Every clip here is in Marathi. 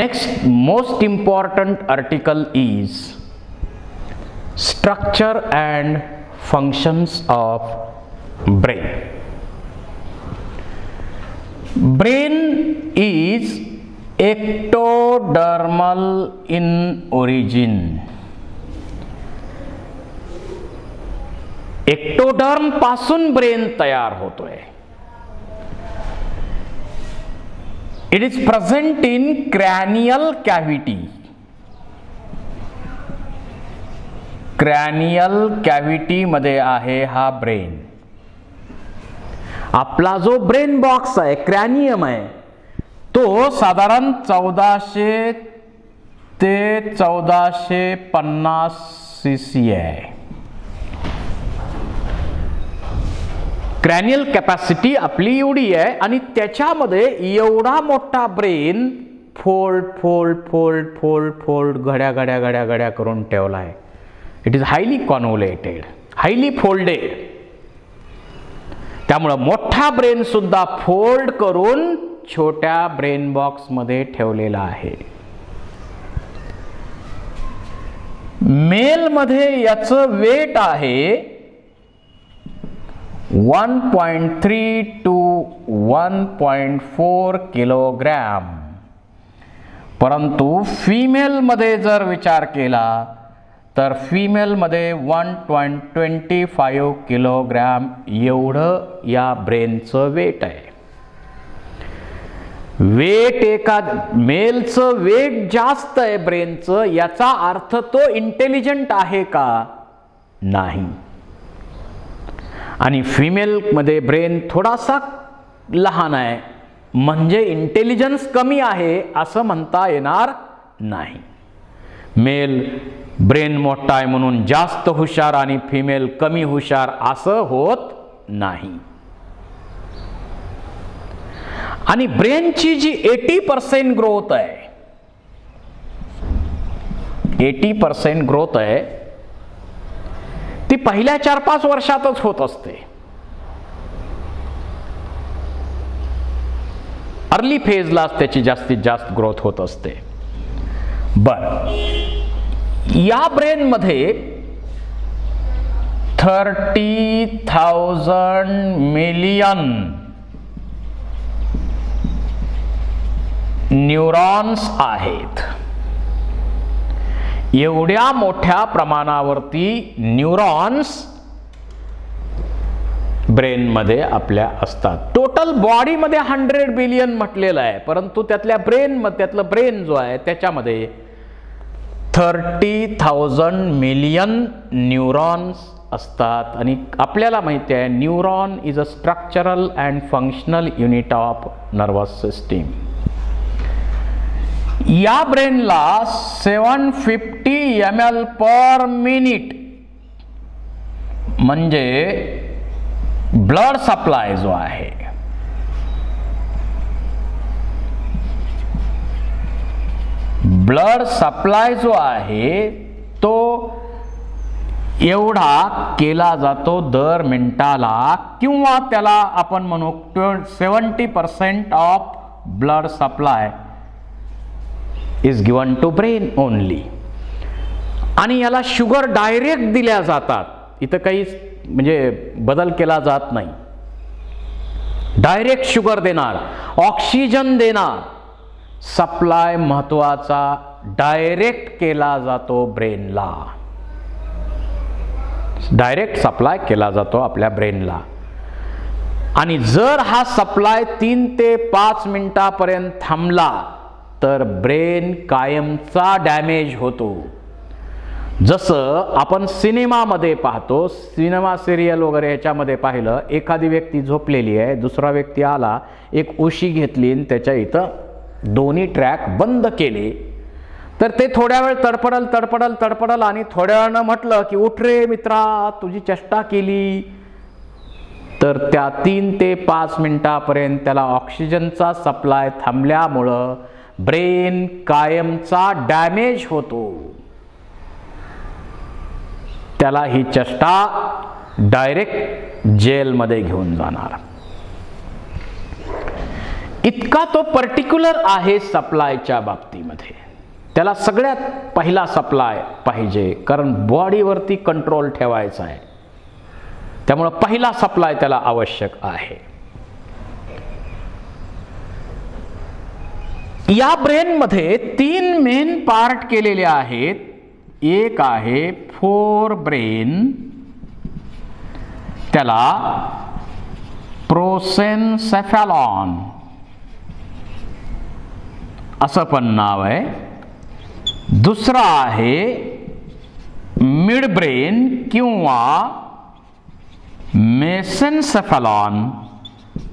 next most important article is structure and functions of brain. Brain is ectodermal in origin. Ectoderm पासून ब्रेन तयार होतोय. It is present in cranial cavity. Cranial cavity मध्ये आहे हा ब्रेन. आपला जो ब्रेन बॉक्स आहे, क्रॅनियम आहे, तो साधारण 1400 ते 1450 सीसी आहे. क्रॅनियल कॅपॅसिटी आपली एवढी आहे आणि त्याच्यामध्ये एवढा मोठा brain fold fold fold fold fold घड्या घड्या घड्या घड्या करून ठेवला आहे. It is highly convoluted, highly folded. त्यामुळे मोठा ब्रेन सुद्धा फोल्ड करून छोट्या ब्रेन बॉक्स मध्ये ठेवलेला आहे. मेल मध्ये याचं वेट आहे 1.3 to 1.4 किलोग्रॅम. परंतु फीमेल मध्ये जर विचार केला तर फीमेल मध्ये 1.25 किलोग्रॅम एवढं या ब्रेनचं वेट आहे. वेट एका मेलचं वेट जास्त आहे ब्रेनचं, याचा अर्थ तो इंटेलिजंट आहे का? नाही. आणि फिमेल मध्ये ब्रेन थोडासा लहान आहे म्हणजे इंटेलिजन्स कमी आहे असं म्हणता येणार नाही. मेल ब्रेन मोठा आहे म्हणून जास्त हुशार आणि फिमेल कमी हुशार असं होत नाही. आणि ब्रेनची जी 80% ग्रोथ आहे, 80% ग्रोथ आहे, ती पहिल्या 4-5 वर्षातच होत असते. अर्ली फेजला त्याची जास्तीत जास्त ग्रोथ होत असते. बर, या ब्रेन मध्ये 30,000 मिलियन न्यूरॉन्स आहेत. एवढ्या मोठ्या प्रमाणावरती न्यूरॉन्स ब्रेन मध्ये आपल्या असतात. टोटल बॉडी मध्ये 100 बिलियन म्हटलेलं आहे, परंतु त्यातल्या त्यातलं ब्रेन जो आहे त्याच्यामध्ये 30,000 मिलियन न्यूरॉन्स असतात. आणि आपल्याला माहिती आहे neuron is a structural and functional unit of nervous system. या ब्रेनला 750 ml पर मिनिट म्हणजे ब्लड सप्लाय जो आहे, ब्लड सप्लाय जो आहे तो एवढा केला जातो दर मिनिटाला, किंवा त्याला आपण म्हणू 70% of blood supply is given to brain only. आणि याला शुगर डायरेक्ट दिल्या जातात. इथं काही म्हणजे बदल केला जात नाही. डायरेक्ट शुगर देणार, ऑक्सिजन देणार, सप्लाय महत्वाचा डायरेक्ट केला जातो ब्रेनला. डायरेक्ट सप्लाय केला जातो आपल्या ब्रेनला. आणि जर हा सप्लाय 3 ते 5 मिनिटापर्यंत थांबला तर ब्रेन कायमचा डॅमेज होतो. जसं आपण सिनेमामध्ये पाहतो, सिनेमा सिरियल वगैरे याच्यामध्ये पाहिलं, एखादी व्यक्ती झोपलेली आहे, दुसरा व्यक्ती आला, एक उशी घेतली आणि त्याच्या इथं दोन्ही ट्रॅक बंद केले, तर ते थोड्या वेळ तडपडल तडपडल तडपडल आणि थोड्या वेळानं म्हटलं की उठ रे मित्रा, तुझी चेष्टा केली, तर त्या 3 ते 5 मिनिटापर्यंत त्याला ऑक्सिजनचा सप्लाय थांबल्यामुळं ब्रेन कायमचा डॅमेज होतो. त्याला ही चेष्टा डायरेक्ट जेलमध्ये घेऊन जाणार. इतका तो पर्टिक्युलर आहे सप्लायच्या बाबतीमध्ये. त्याला सगळ्यात पहिला सप्लाय पाहिजे, कारण बॉडीवरती कंट्रोल ठेवायचा आहे. त्यामुळे पहिला सप्लाय त्याला आवश्यक आहे. या ब्रेनमध्ये 3 मेन पार्ट केलेले आहेत. एक आहे फोर ब्रेन, त्याला प्रोसेन्सेफॅलॉन असं पण नाव आहे. दुसरा आहे मिड ब्रेन किंवा मेसेन्सेफॅलॉन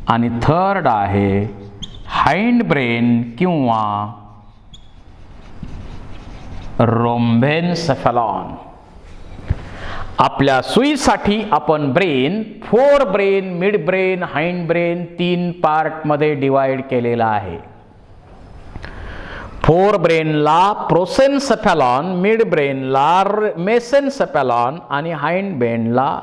आणि थर्ड आहे हाइंड ब्रेन किंवा रोम्बेन्सेफॅलॉन. आपल्या सुईसाठी आपण brain fore brain, mid brain, hind brain 3 part मध्ये डिवाइड केलेला आहे. फोर ब्रेनला प्रोसेन्सेफॅलॉन, मिड ब्रेनला मेसेन्सेफॅलॉन आणि हाइंड ब्रेनला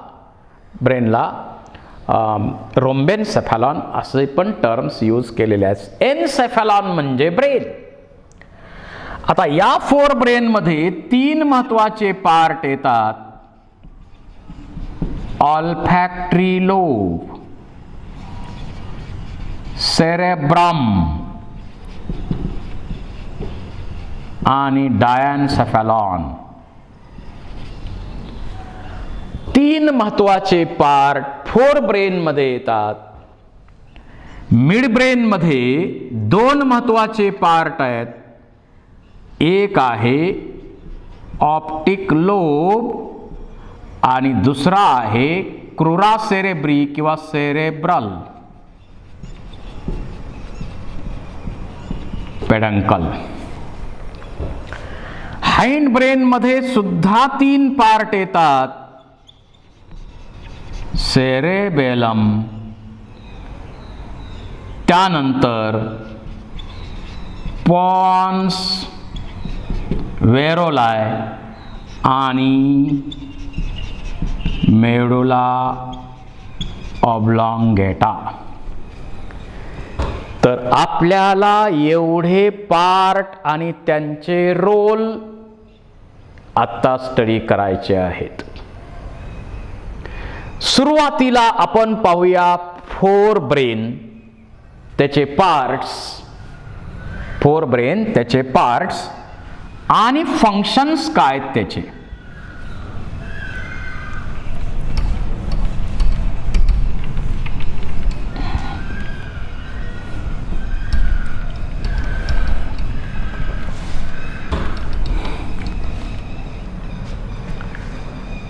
रोम्बेन्सेफॅलॉन असे पण टर्म्स यूज केलेले आहेत. एन्सेफॅलॉन म्हणजे ब्रेन. आता या फोर ब्रेन मध्ये 3 महत्वाचे पार्ट येतात. ऑल्फॅक्टरी लोब, सेरेब्रम आणि डायन्सेफॅलॉन. 3 महत्वाचे पार्ट फोर ब्रेन मध्ये येतात. मिड ब्रेन मध्ये 2 महत्वाचे पार्ट आहेत. एक आहे ऑप्टिक लोब आणि दुसरा आहे क्रुरा सेरेब्री किंवा सेरेब्रल पेडंकल. हाइंड ब्रेन मध्ये सुद्धा 3 पार्ट येतात. सेरेबेलम, त्यानंतर पॉन्स वेरोलाय आणि मेडुला ऑब्लॉंगेटा. तर आपल्याला एवढे पार्ट आणि त्यांचे रोल आता स्टडी करायचे आहेत. सुरुवातीला आपण पाहूया फोर ब्रेन, त्याचे पार्ट्स. फोर ब्रेन, त्याचे पार्ट्स आणि फंक्शन्स काय त्याचे.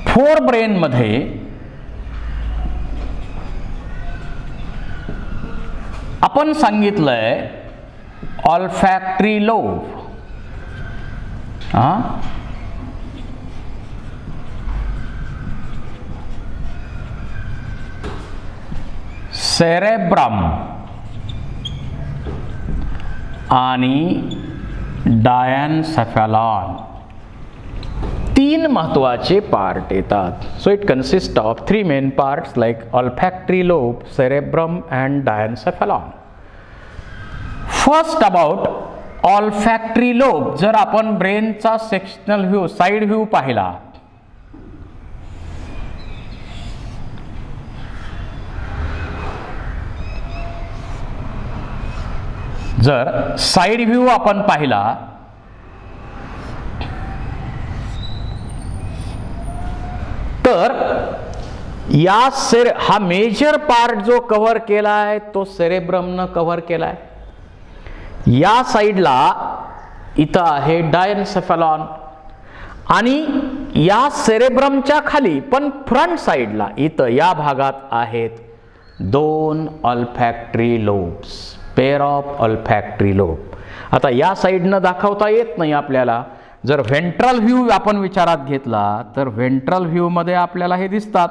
फोर ब्रेन मध्ये आपण सांगितलंय ऑल्फॅक्टरी लोब, सेरेब्रम आणि डायन्सेफॅलॉन. 3 महत्वाचे पार्ट येतात. So it consist of 3 main parts like olfactory lobe, cerebrum and diencephalon. First about olfactory lobe. जर आपण ब्रेनचा सेक्शनल व्ह्यू, साइड व्ह्यू पाहिला, जर साइड व्ह्यू आपण पाहिला तर हा मेजर पार्ट जो कव्हर केलाय तो सेरेब्रमनं कव्हर केलाय. या साइडला इथं आहे डायन्सेफॅलॉन आणि या सेरेब्रमच्या खाली पण फ्रंट साइडला इथं या भागात आहेत 2 ऑल्फॅक्टरी लोब्स, पेअर ऑफ ऑल्फॅक्टरी लोब. आता या साइडनं दाखवता येत नाही आपल्याला. जर व्हेंट्रल व्ह्यू आपण विचारात घेतला तर व्हेंट्रल व्ह्यू मध्ये आपल्याला हे दिसतात.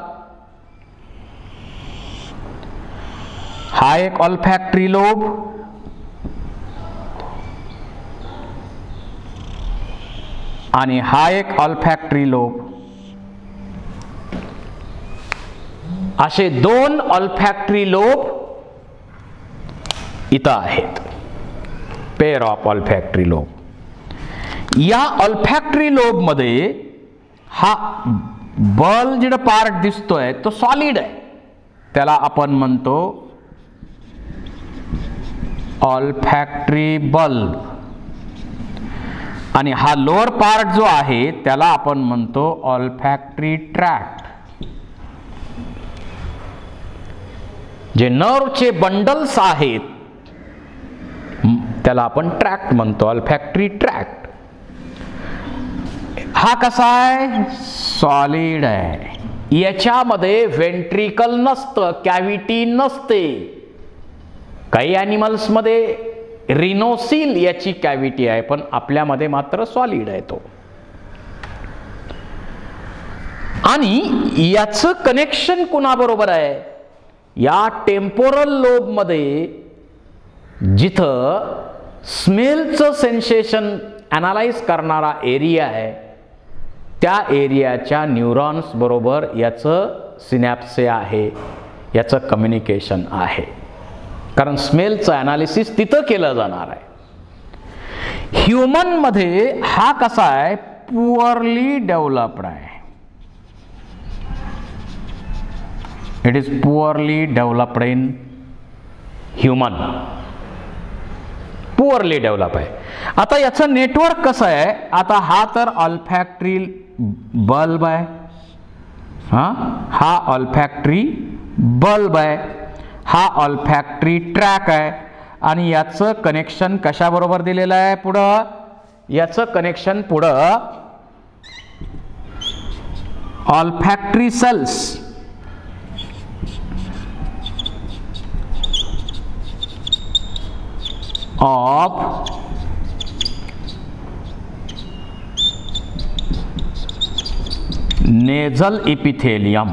हा एक ऑल्फॅक्टरी लोब आणि हा एक ऑल्फॅक्टरी लोब. असे 2 ऑल्फॅक्टरी लोब इथं आहेत, पेअर ऑफ ऑल्फॅक्टरी लोब. या ऑल्फॅक्टरी लोब मध्ये हा बल्ज्ड पार्ट दिसतोय तो सॉलिड आहे, त्याला आपण म्हणतो ऑल्फॅक्टरी बल्ब. आणि हा लोअर पार्ट जो आहे त्याला आपण म्हणतो ऑल्फॅक्टरी ट्रॅक्ट. जे नर्वचे बंडल्स आहेत त्याला आपण ट्रॅक्ट म्हणतो, ऑल्फॅक्टरी ट्रॅक्ट. हा कसा आहे? सॉलिड आहे. याच्यामध्ये व्हेंट्रिकल नसतं, कॅव्हिटी नसते. काही ॲनिमल्स मध्ये रिनोसिल याची कॅव्हिटी आहे, पण आपल्यामध्ये मात्र सॉलिड आहे तो. आणि याचं कनेक्शन कुणाबरोबर आहे? या टेम्पोरल लोब मध्ये जिथं स्मेलचं सेन्सेशन ॲनालाइज करणारा एरिया आहे त्या एरियाच्या न्यूरॉन्स बरोबर याचं सिनॅप्से आहे, याचं कम्युनिकेशन आहे. कारण स्मेलचं ॲनालिसिस तिथं केलं जाणार आहे. ह्युमन मध्ये हा कसा आहे? पुअरली डेव्हलप्ड आहे. It is poorly developed in human, poorly develop आहे. आता याचं नेटवर्क कसं आहे? आता हा तर ऑल्फॅक्टरी बल्ब आहे, हा ऑल्फॅक्टरी बल्ब आहे, हा ऑल्फॅक्टरी ट्रॅक आहे. आणि याचं कनेक्शन कशाबरोबर दिलेलं आहे? पुढं याचं कनेक्शन पुढं olfactory cells of nasal epithelium.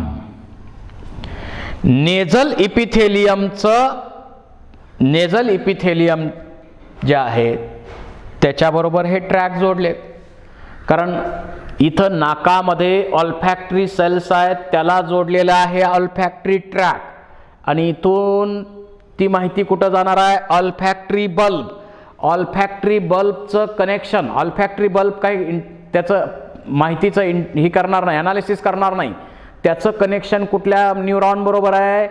Nasal epithelium जे आहे त्याच्याबरोबर हे ट्रॅक जोडले. कारण इथं नाकामध्ये ऑल्फॅक्टरी सेल्स आहेत, त्याला जोडलेला आहे ऑल्फॅक्टरी ट्रॅक. आणि इथून ती माहिती कुठं जाणार आहे? ऑल्फॅक्टरी बल्ब. ऑल्फॅक्टरी बल्बचं कनेक्शन, ऑल्फॅक्टरी बल्ब काही त्याचं माहितीचं हे करणार नाही, ॲनालिसिस करणार नाही. त्याचं कनेक्शन कुठल्या न्यूरॉन बरोबर आहे?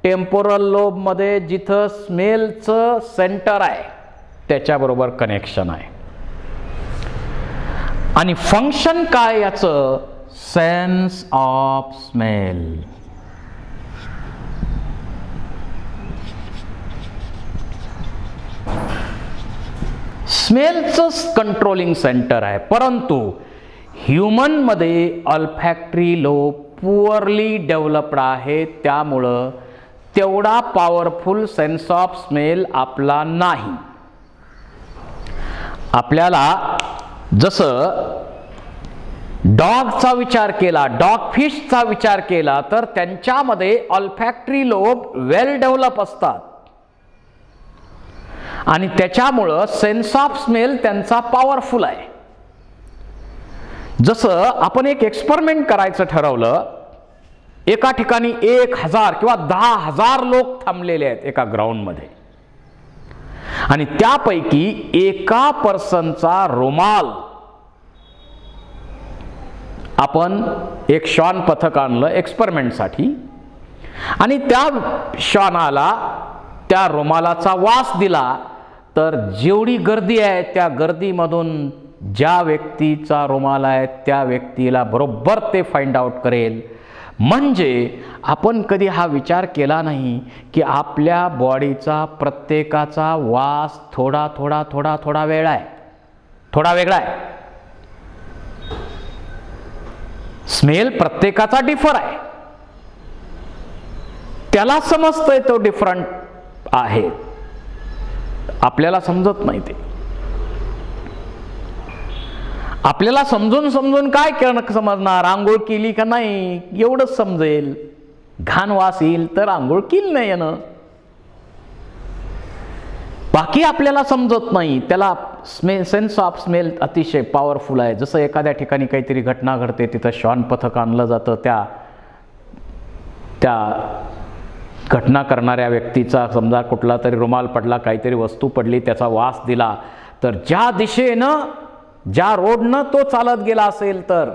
टेम्पोरल लोब मध्ये जिथं स्मेलचं सेंटर आहे त्याच्याबरोबर कनेक्शन आहे. आणि फंक्शन काय याचं? Sense of smell. स्मेलचं कंट्रोलिंग सेंटर आहे. परंतु ह्युमन मध्ये ऑल्फॅक्टरी लोब पुअरली डेव्हलप्ड आहे, त्यामुळं तेवढा पॉवरफुल सेन्स ऑफ स्मेल आपला नाही. आपल्याला जसं डॉगचा विचार केला, डॉग फिशचा विचार केला तर त्यांच्यामध्ये ऑल्फॅक्टरी लोब वेल डेव्हलप असतात आणि त्याच्यामुळं सेन्स ऑफ स्मेल त्यांचा पॉवरफुल आहे. जसं आपण एक एक्सपेरिमेंट करायचं ठरवलं, एका ठिकाणी 1000 किंवा 10,000 लोक थांबलेले आहेत एका ग्राउंडमध्ये आणि त्यापैकी एका पर्सनचा रुमाल आपण एक श्वान पथक आणलं एक्सपेरिमेंटसाठी आणि त्या श्वानाला त्या रुमालाचा वास दिला तर जेवढी गर्दी आहे त्या गर्दीमधून ज्या व्यक्तीचा रुमाल आहे त्या व्यक्तीला बरोबर ते फाइंड आउट करेल. म्हणजे आपण कधी हा विचार केला नाही की आपल्या बॉडीचा प्रत्येकाचा वास थोडा थोडा थोडा थोडा वेगळा आहे, थोडा वेगळा आहे. स्मेल प्रत्येकाचा डिफर आहे, त्याला समजतंय तो डिफरंट आहे, आपल्याला समजत नाही. ते आपल्याला समजून समजून काय समजणार? आंघोळ केली का नाही एवढंच समजेल. घाण वास येईल तर आंघोळ केली नाही यानं, बाकी आपल्याला समजत नाही. त्याला सेन्स ऑफ स्मेल अतिशय पॉवरफुल आहे. जसं एखाद्या ठिकाणी काहीतरी घटना घडते, तिथं श्वान पथक आणलं जातं, त्या घटना करणाऱ्या व्यक्तीचा समजा कुठला तरी रुमाल पडला, काहीतरी वस्तू पडली, त्याचा वास दिला, तर ज्या दिशेनं ज्या रोडनं तो चालत गेला असेल तर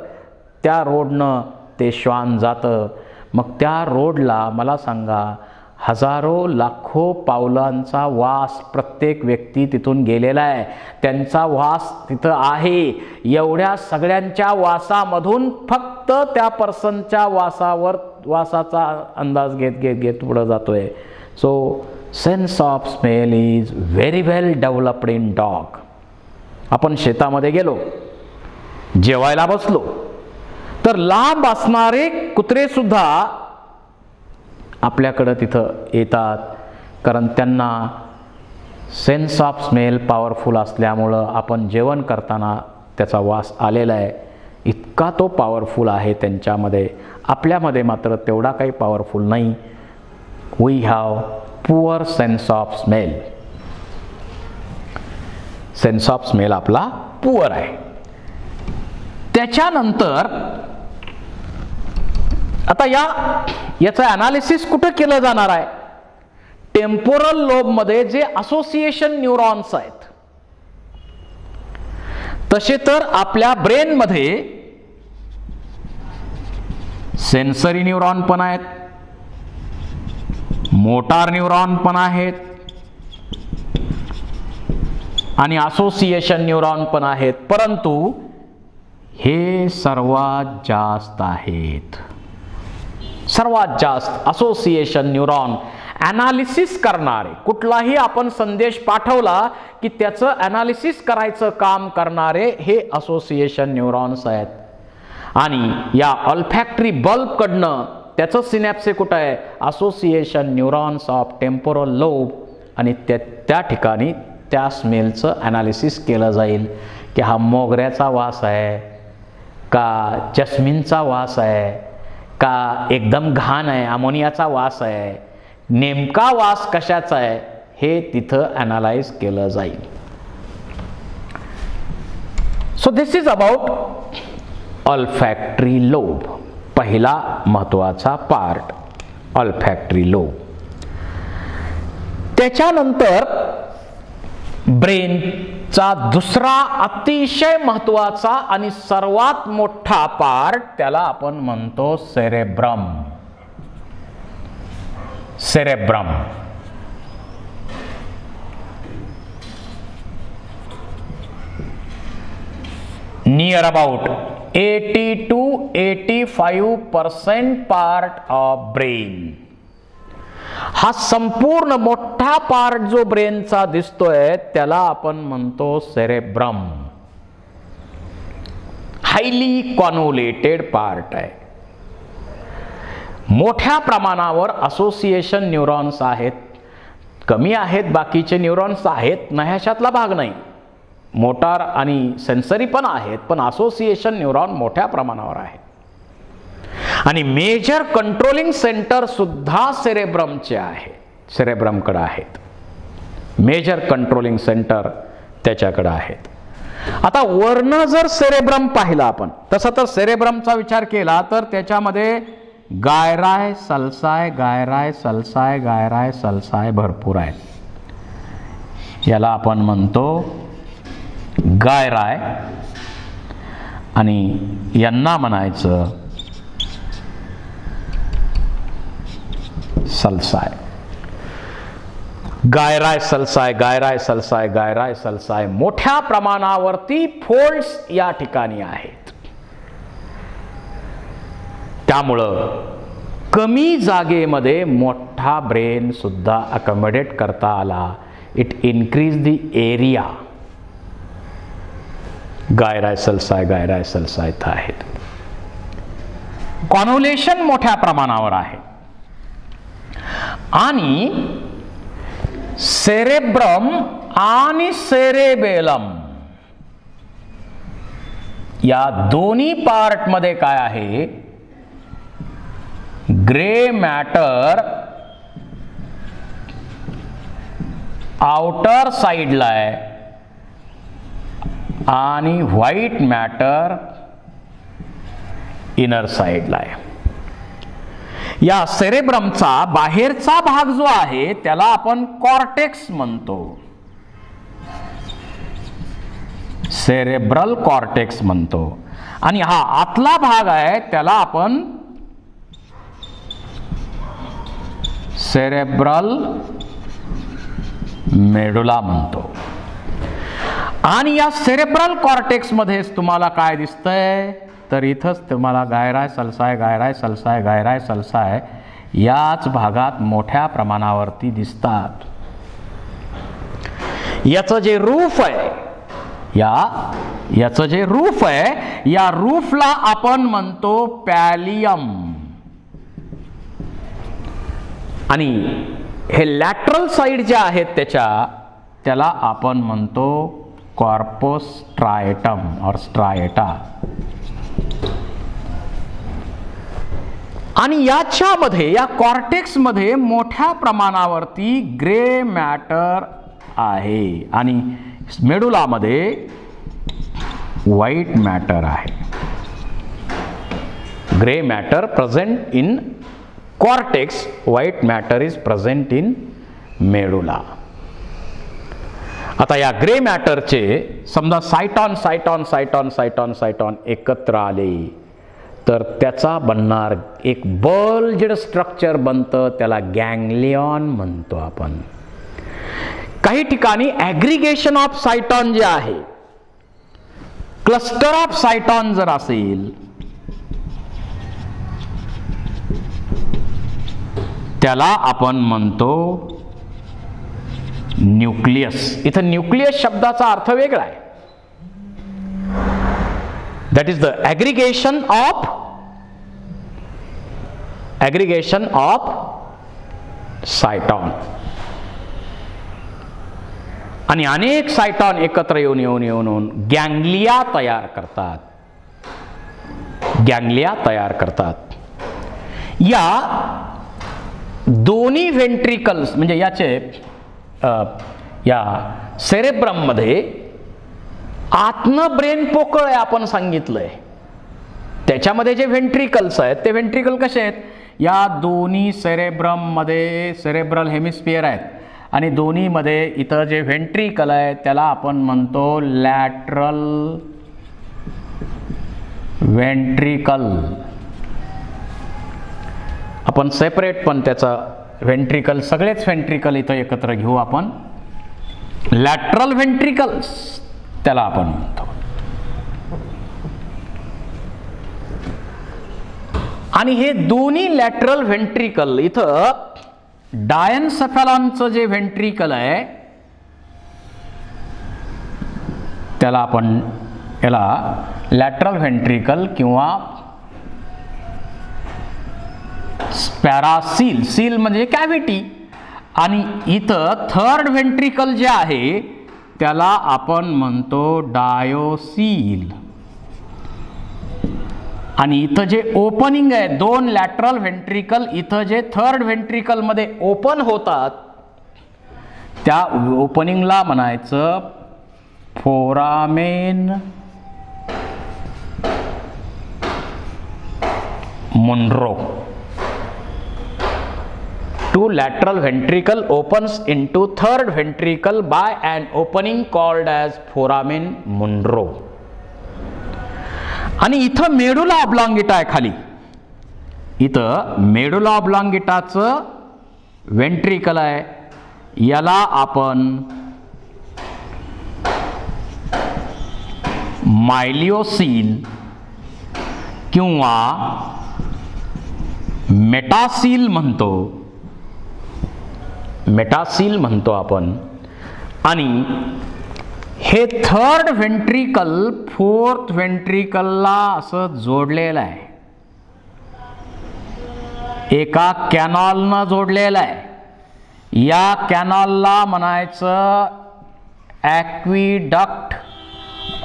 त्या रोडनं ते श्वान जातं. मग त्या रोडला मला सांगा हजारो लाखो पावलांचा वास प्रत्येक व्यक्ती तिथून गेलेला आहे, त्यांचा वास तिथं आहे. एवढ्या सगळ्यांच्या वासामधून फक्त त्या पर्सनच्या वासाचा अंदाज घेत पुढं जातोय. So sense of smell is very well developed in dog. आपण शेतामध्ये गेलो, जेवायला बसलो, तर लांब असणारे कुत्रे सुद्धा आपल्याकडं तिथं येतात, कारण त्यांना सेन्स ऑफ स्मेल पॉवरफुल असल्यामुळं आपण जेवण करताना त्याचा वास आलेला आहे, इतका तो पॉवरफुल आहे त्यांच्यामध्ये. आपल्यामध्ये मात्र तेवढा काही पॉवरफुल नाही. We have poor sense of smell. Sense of smell आपला पुअर आहे. त्याच्यानंतर आता याचं ॲनालिसिस कुठं केलं जाणार आहे? टेम्पोरल लोबमध्ये जे असोसिएशन न्यूरॉन्स आहेत, तसे तर आपल्या ब्रेनमध्ये सेन्सरी न्यूरॉन पण आहेत, मोटार न्यूरॉन पण आहेत आणि असोसिएशन न्यूरॉन पण आहेत, परंतु हे सर्वात जास्त आहेत. सर्वात जास्त असोसिएशन न्यूरॉन ॲनालिसिस करणारे, कुठलाही आपण संदेश पाठवला की त्याचं ॲनालिसिस करायचं काम करणारे हे असोसिएशन न्यूरॉन्स आहेत. आणि या ऑल्फॅक्टरी बल्बकडनं त्याचं सिनॅप्से कुठं आहे? Association neurons of temporal lobe. आणि त्या ठिकाणी त्या स्मेलचं ॲनालिसिस केलं जाईल की हा मोगऱ्याचा वास आहे का जस्मिनचा वास आहे का एकदम घाण आहे, अमोनियाचा वास आहे, नेमका वास कशाचा आहे हे तिथं ॲनालाइज केलं जाईल. So this is about olfactory lobe. पहिला महत्वाचा पार्ट ऑल्फॅक्टरी लोब. त्याच्यानंतर ब्रेनचा दुसरा अतिशय महत्वाचा आणि सर्वात मोठा पार्ट, त्याला आपण म्हणतो cerebrum. Cerebrum near about 80 to 85% part of brain. हा संपूर्ण मोठा पार्ट जो ब्रेनचा दिसतोय त्याला आपण म्हणतो सेरेब्रम. हायली कॉन्व्होलेटेड पार्ट आहे. मोठ्या प्रमाणावर असोसिएशन न्यूरॉन्स आहेत, कमी आहेत बाकीचे न्यूरॉन्स आहेत, नाही अशातला भाग नाही. मोटार आणि सेन्सरी पण आहेत, पण असोसिएशन न्यूरॉन मोठ्या प्रमाणावर आहेत. आणि मेजर कंट्रोलिंग सेंटर सुद्धा सेरेब्रमचे आहेत, सेरेब्रमकडे आहेत. मेजर कंट्रोलिंग सेंटर त्याच्याकडे आहेत. आता वर्ण जर सेरेब्रम पाहिला आपण, तसं तर सेरेब्रमचा विचार केला तर त्याच्यामध्ये गायराय सल्साय, गायराय सल्साय, गायराय सल्साय भरपूर आहेत. याला आपण म्हणतो गायराय आणि यांना म्हणायचं सल्साय. Gyri sulci, gyri sulci, gyri सल्साय मोठ्या प्रमाणावरती फोल्ड्स या ठिकाणी आहेत. त्यामुळं कमी जागेमध्ये मोठा ब्रेन सुद्धा अकोमोडेट करता आला. It increase the area. Gyri sulci, gyri sulci आहेत. कॉन्व्होल्युशन मोठ्या प्रमाणावर आहे. आणि सेरेब्रम आणि सेरेबेलम या दोन्ही पार्ट मध्ये काय आहे? ग्रे मॅटर आउटर साइडला आहे आणि व्हाईट मॅटर इनर साइडला आहे. या सेरेब्रमचा बाहेरचा भाग जो आहे त्याला आपण कॉर्टेक्स म्हणतो, सेरेब्रल कॉर्टेक्स म्हणतो, आणि हा आतला भाग आहे त्याला आपण सेरेब्रल मेडुला म्हणतो. आणि या सेरेब्रल कॉर्टेक्स मध्येच तुम्हाला काय दिसतंय तर इथंच तुम्हाला गायराय सल्साय गायराय सल्साय गायराय सल्साय याच भागात मोठ्या प्रमाणावरती दिसतात. याचं जे रूफ आहे, याचं जे रूफ आहे, या रूफला आपण म्हणतो पॅलियम. आणि हे लॅटरल साइड ज्या आहेत त्याला आपण म्हणतो कॉर्पस स्ट्राएटम और स्ट्राएटा. आणि याच्यामध्ये, या कॉर्टेक्स मध्ये मोठ्या प्रमाणावरती ग्रे मॅटर आहे आणि मेडुलामध्ये व्हाईट मॅटर आहे. Grey matter present in cortex, white matter is present in medulla. आता या ग्रे मॅटरचे समजा सायटॉन सायटॉन सायटॉन सायटॉन सायटॉन एकत्र आले तर त्याचा बनणार एक बल्ज्ड स्ट्रक्चर बनतं, त्याला गॅंग्लियॉन म्हणतो आपण. काही ठिकाणी ॲग्रिगेशन ऑफ सायटॉन जे आहे, क्लस्टर ऑफ सायटॉन जर असेल त्याला आपण म्हणतो न्यूक्लियस. इथं न्यूक्लियस शब्दाचा अर्थ वेगळा आहे. That is the aggregation of cyton. आणि अनेक सायटॉन एकत्र येऊन गॅंग्लिया तयार करतात, गॅंग्लिया तयार करतात. या दोन्ही व्हेंट्रिकल्स म्हणजे याचे या सेरेब्रम मध्ये आतनं ब्रेन पोकळ आहे आपण सांगितलंय. त्याच्यामध्ये जे व्हेंट्रिकल्स आहेत ते व्हेंट्रिकल कसे आहेत, या दोन्ही सेरेब्रम मध्ये सेरेब्रल हेमिस्फियर आहेत आणि दोन्ही मध्ये इथं जे व्हेंट्रिकल आहे त्याला आपण म्हणतो लॅटरल व्हेंट्रिकल. आपण सेपरेट पण त्याचा व्हेंट्रिकल, सगळेच व्हेंट्रिकल इथं एकत्र घेऊ आपण, लॅटरल व्हेंट्रिकल्स त्याला आपण म्हणतो. आणि हे दोन्ही लॅटरल व्हेंट्रिकल इथं डायन्सेफॅलॉनचं जे व्हेंट्रिकल आहे त्याला आपण याला लॅटरल व्हेंट्रिकल किंवा पॅरासील, सील म्हणजे कॅव्हिटी, आणि इथं थर्ड व्हेंट्रिकल जे आहे त्याला आपण म्हणतो डायोसील. आणि इथं जे ओपनिंग आहे, दोन लॅटरल व्हेंट्रिकल इथं जे थर्ड व्हेंट्रिकल मध्ये ओपन होतात त्या ओपनिंगला म्हणायचं foramen Monro. Two lateral ventricle opens into third ventricle by an opening called as foramen Monro. आणि इथं मेडुला ऑब्लॉंगेटा आहे खाली, इथं मेडुला ऑब्लॉंगेटाचं व्हेंट्रिकल आहे, याला आपण मायलिओसील किंवा मेटासील म्हणतो, मेटासील म्हणतो आपण. आणि हे थर्ड व्हेंट्रिकल फोर्थ व्हेंट्रिकलला असं जोडलेलं आहे, एका कॅनॉलनं जोडलेलं आहे. या कॅनॉलला म्हणायचं ॲक्विडक्ट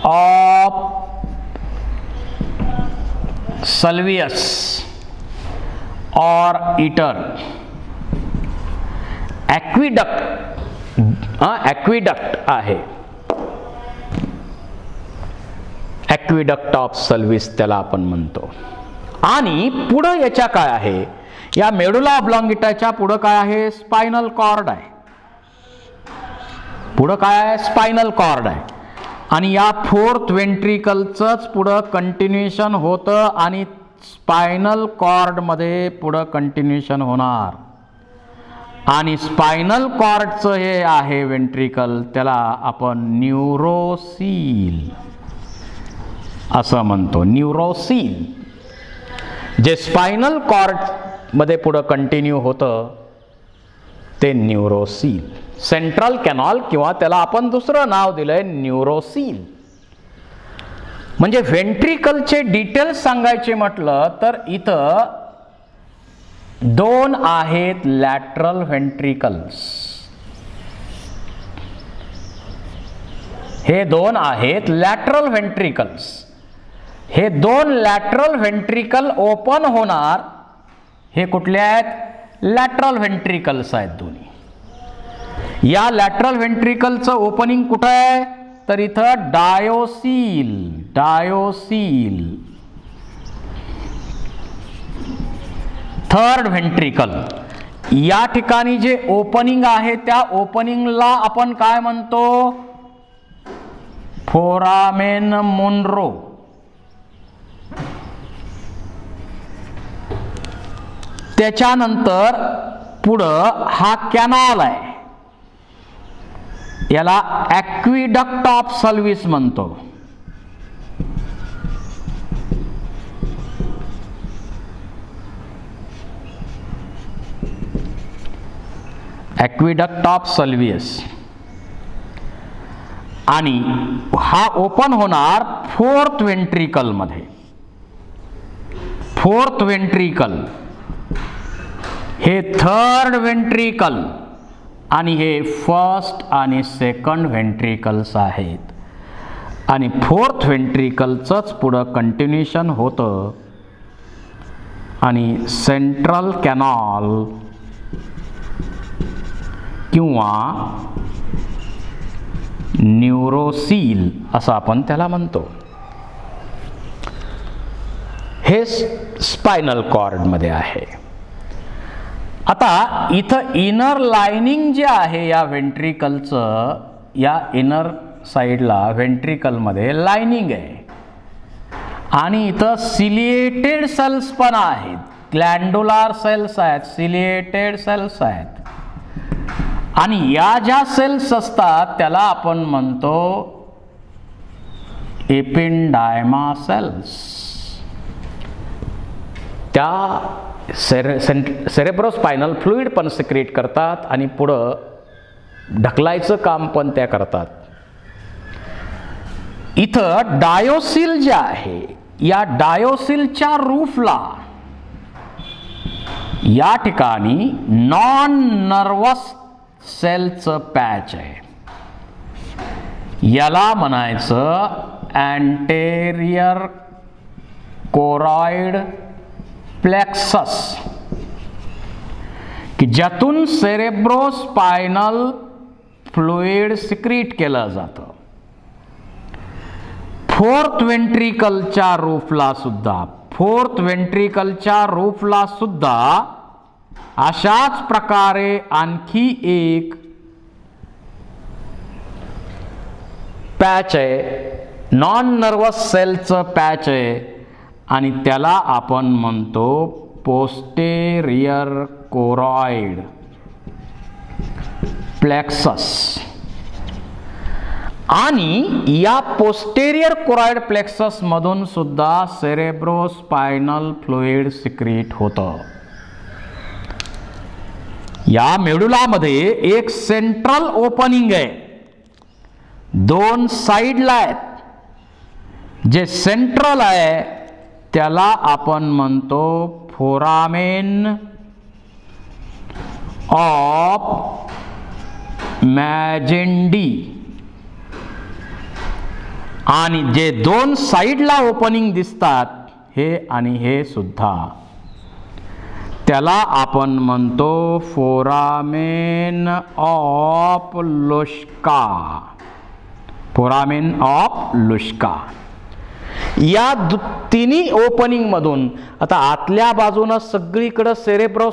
ऑफ सल्वियस और इटर. ॲक्विडक्ट आहे, ॲक्विडक्ट ऑफ सल्विस त्याला आपण म्हणतो. आणि पुढं याच्या काय आहे, या मेडुला ऑब्लॉंगिटाच्या पुढं काय आहे? स्पायनल कॉर्ड आहे. पुढं काय आहे? स्पायनल कॉर्ड आहे. आणि या फोर्थ वेंट्रिकलचंच पुढं कंटिन्युएशन होतं आणि स्पायनल कॉर्डमध्ये पुढं कंटिन्युएशन होणार. आणि स्पायनल कॉर्डचं हे आहे वेंट्रिकल, त्याला आपण न्यूरोसील असं म्हणतो. न्यूरोसील जे स्पायनल कॉर्ड मध्ये पुढं कंटिन्यू होतं ते न्यूरोसील. सेंट्रल कॅनॉल किंवा त्याला आपण दुसरं नाव दिलंय न्यूरोसील. म्हणजे व्हेंट्रिकलचे डिटेल्स सांगायचे म्हटलं तर इथं दोन आहेत लॅटरल व्हेंट्रिकल्स. हे दोन आहेत लॅटरल व्हेंट्रिकल्स. हे दोन लॅटरल व्हेंट्रिकल ओपन होणार. हे कुठले आहेत? लॅटरल व्हेंट्रिकल्स आहेत दोन्ही. या लॅटरल व्हेंट्रिकलचं ओपनिंग कुठं आहे? तर इथं डायोसील. डायोसील थर्ड व्हेंट्रिकल. या ठिकाणी जे ओपनिंग आहे त्या ओपनिंगला आपण काय म्हणतो? फोरामेन मोन्रो. त्याच्यानंतर पुढं हा कॅनॉल आहे, याला ॲक्विडक्ट ऑफ सल्विस म्हणतो. ॲक्विडक्ट ऑफ सल्वियस. आणि हा ओपन होणार फोर्थ वेंट्रिकल मध्ये. फोर्थ वेंट्रिकल हे थर्ड वेंट्रिकल आणि हे फर्स्ट आणि सेकंड व्हेंट्रिकल्स आहेत. आणि फोर्थ व्हेंट्रिकलचंच पुढं कंटिन्युएशन होतं आणि सेंट्रल कॅनॉल किंवा न्यूरोसील असं आपण त्याला म्हणतो. हे स्पायनल कॉर्ड मध्ये आहे. आता इथं इनर लाइनिंग जे आहे या व्हेंट्रिकलचं, या इनर साइडला व्हेंट्रिकलमध्ये लाइनिंग आहे. आणि इथं सिलिएटेड सेल्स पण आहेत. ग्लॅन्डुलार सेल्स आहेत, सिलिएटेड सेल्स आहेत. आणि या ज्या सेल्स असतात त्याला आपण म्हणतो एपिंडायमा सेल्स. त्या सेरेब्रोस्पायनल फ्लुइड पण सिक्रेट करतात आणि पुढं ढकलायचं काम पण त्या करतात. इथं डायोसिल जे आहे, या डायोसिलच्या रूफला या ठिकाणी नॉन नर्वस सेलचं पॅच आहे. याला म्हणायचं अँटेरियर कोरॉइड प्लेक्सस, की ज्यातून सेरेब्रोस्पायनल फ्लुइड सिक्रीट केलं जातं. फोर्थ वेंट्रिकलच्या रूफला सुद्धा अशाच प्रकारे आणखी एक पॅच आहे, नॉन नर्वस सेलचं पॅच आहे आणि त्याला आपण म्हणतो पोस्टेरियर कोरॉइड प्लेक्सस. आणि या पोस्टेरियर कोरॉइड प्लेक्सस मधून सुद्धा सेरेब्रोस्पायनल फ्लुइड सिक्रीट होतं. या मेडुलामध्ये एक सेंट्रल ओपनिंग आहे, दोन साइडला आहेत. जे सेंट्रल आहे त्याला आपण म्हणतो फोरामेन ऑफ मॅजेंडी. आणि जे दोन साइडला ओपनिंग दिसतात हे आणि हे सुद्धा, त्याला आपण म्हणतो foramen of Luschka. Foramen of Luschka. या तिन्ही ओपनिंग मधून आता आतल्या बाजूनं सगळीकडे सेरेब्रो